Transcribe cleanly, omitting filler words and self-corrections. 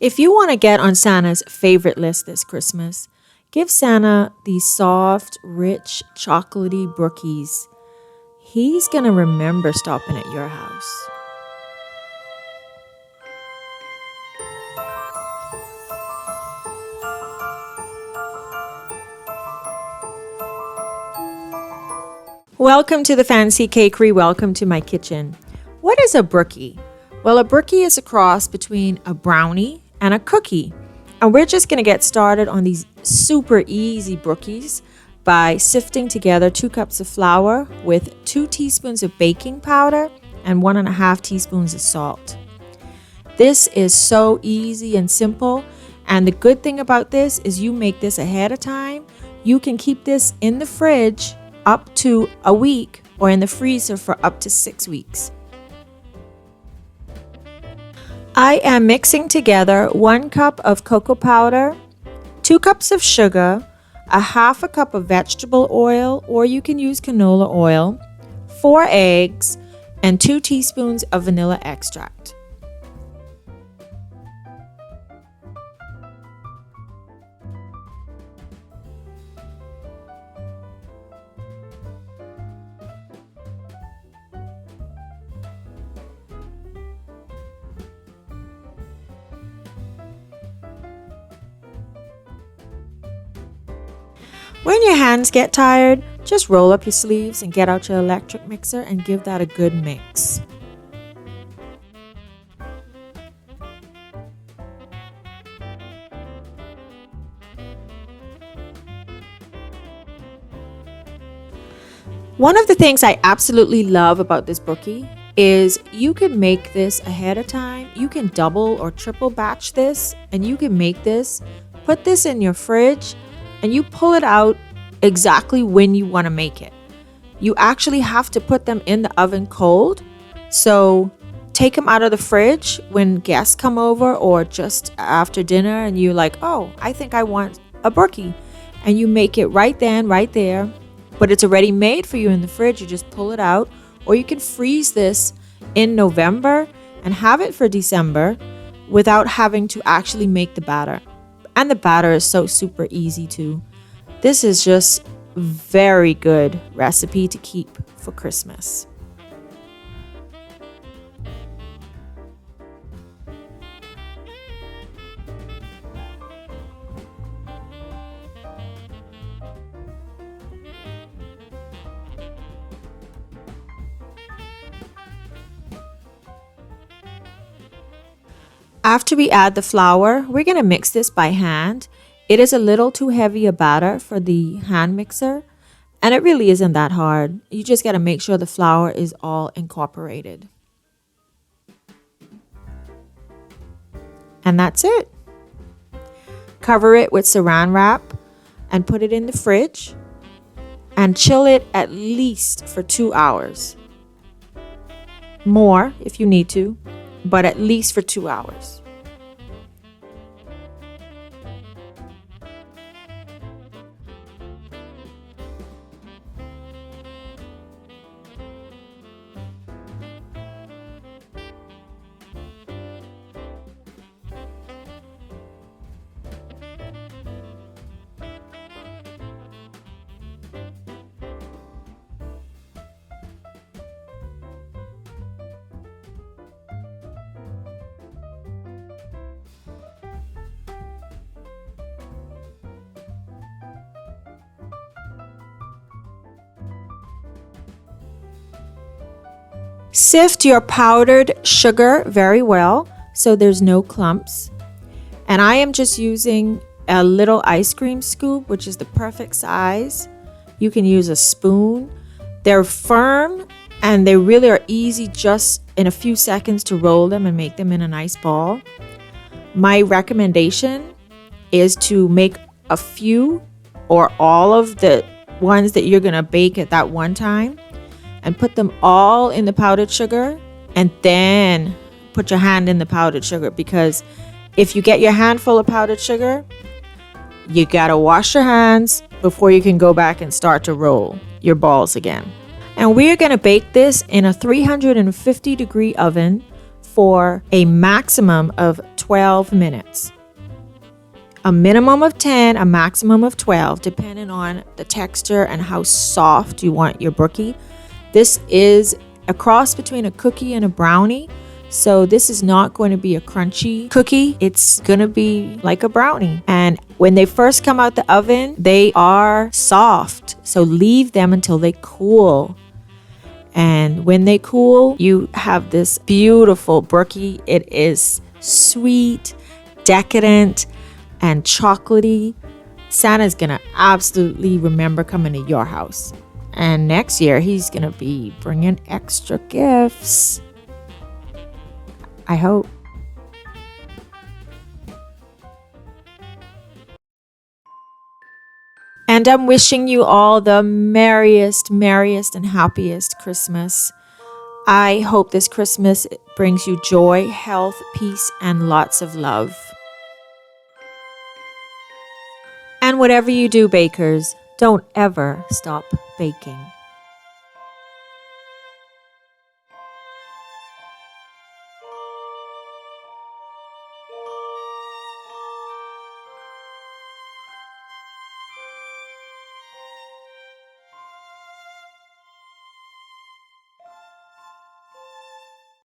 If you want to get on Santa's favorite list this Christmas, give Santa these soft, rich, chocolatey brookies. He's going to remember stopping at your house. Welcome to the Fancy Cakery. Welcome to my kitchen. What is a brookie? Well, a brookie is a cross between a brownie and a cookie. And we're just going to get started on these super easy brookies by sifting together 2 cups of flour with 2 teaspoons of baking powder and 1.5 teaspoons of salt. This is so easy and simple. And the good thing about this is you make this ahead of time. You can keep this in the fridge up to a week or in the freezer for up to 6 weeks. I am mixing together 1 cup of cocoa powder, 2 cups of sugar, 1/2 cup of vegetable oil, or you can use canola oil, 4 eggs, and 2 teaspoons of vanilla extract. When your hands get tired, just roll up your sleeves and get out your electric mixer and give that a good mix. One of the things I absolutely love about this brookie is you can make this ahead of time. You can double or triple batch this, and you can make this, put this in your fridge, and you pull it out exactly when you want to make it. You actually have to put them in the oven cold. So take them out of the fridge when guests come over or just after dinner and you're like, oh, I think I want a brookie. And you make it right then, right there. But it's already made for you in the fridge. You just pull it out. Or you can freeze this in November and have it for December without having to actually make the batter. And the batter is so super easy too. This is just very good recipe to keep for Christmas. After we add the flour, we're going to mix this by hand. It is a little too heavy a batter for the hand mixer, and it really isn't that hard. You just got to make sure the flour is all incorporated. And that's it. Cover it with saran wrap and put it in the fridge and chill it at least for 2 hours. More if you need to, but at least for 2 hours. Sift your powdered sugar very well so there's no clumps. And I am just using a little ice cream scoop, which is the perfect size. You can use a spoon. They're firm and they really are easy just in a few seconds to roll them and make them in a nice ball. My recommendation is to make a few or all of the ones that you're going to bake at that one time and put them all in the powdered sugar and then put your hand in the powdered sugar, because if you get your hand full of powdered sugar, you gotta wash your hands before you can go back and start to roll your balls again. And we're gonna bake this in a 350-degree oven for a maximum of 12 minutes. A minimum of 10, a maximum of 12, depending on the texture and how soft you want your brookie. This is a cross between a cookie and a brownie. So this is not going to be a crunchy cookie. It's going to be like a brownie. And when they first come out the oven, they are soft. So leave them until they cool. And when they cool, you have this beautiful brookie. It is sweet, decadent, and chocolatey. Santa's going to absolutely remember coming to your house. And next year, he's going to be bringing extra gifts. I hope. And I'm wishing you all the merriest, and happiest Christmas. I hope this Christmas brings you joy, health, peace, and lots of love. And whatever you do, bakers, don't ever stop baking.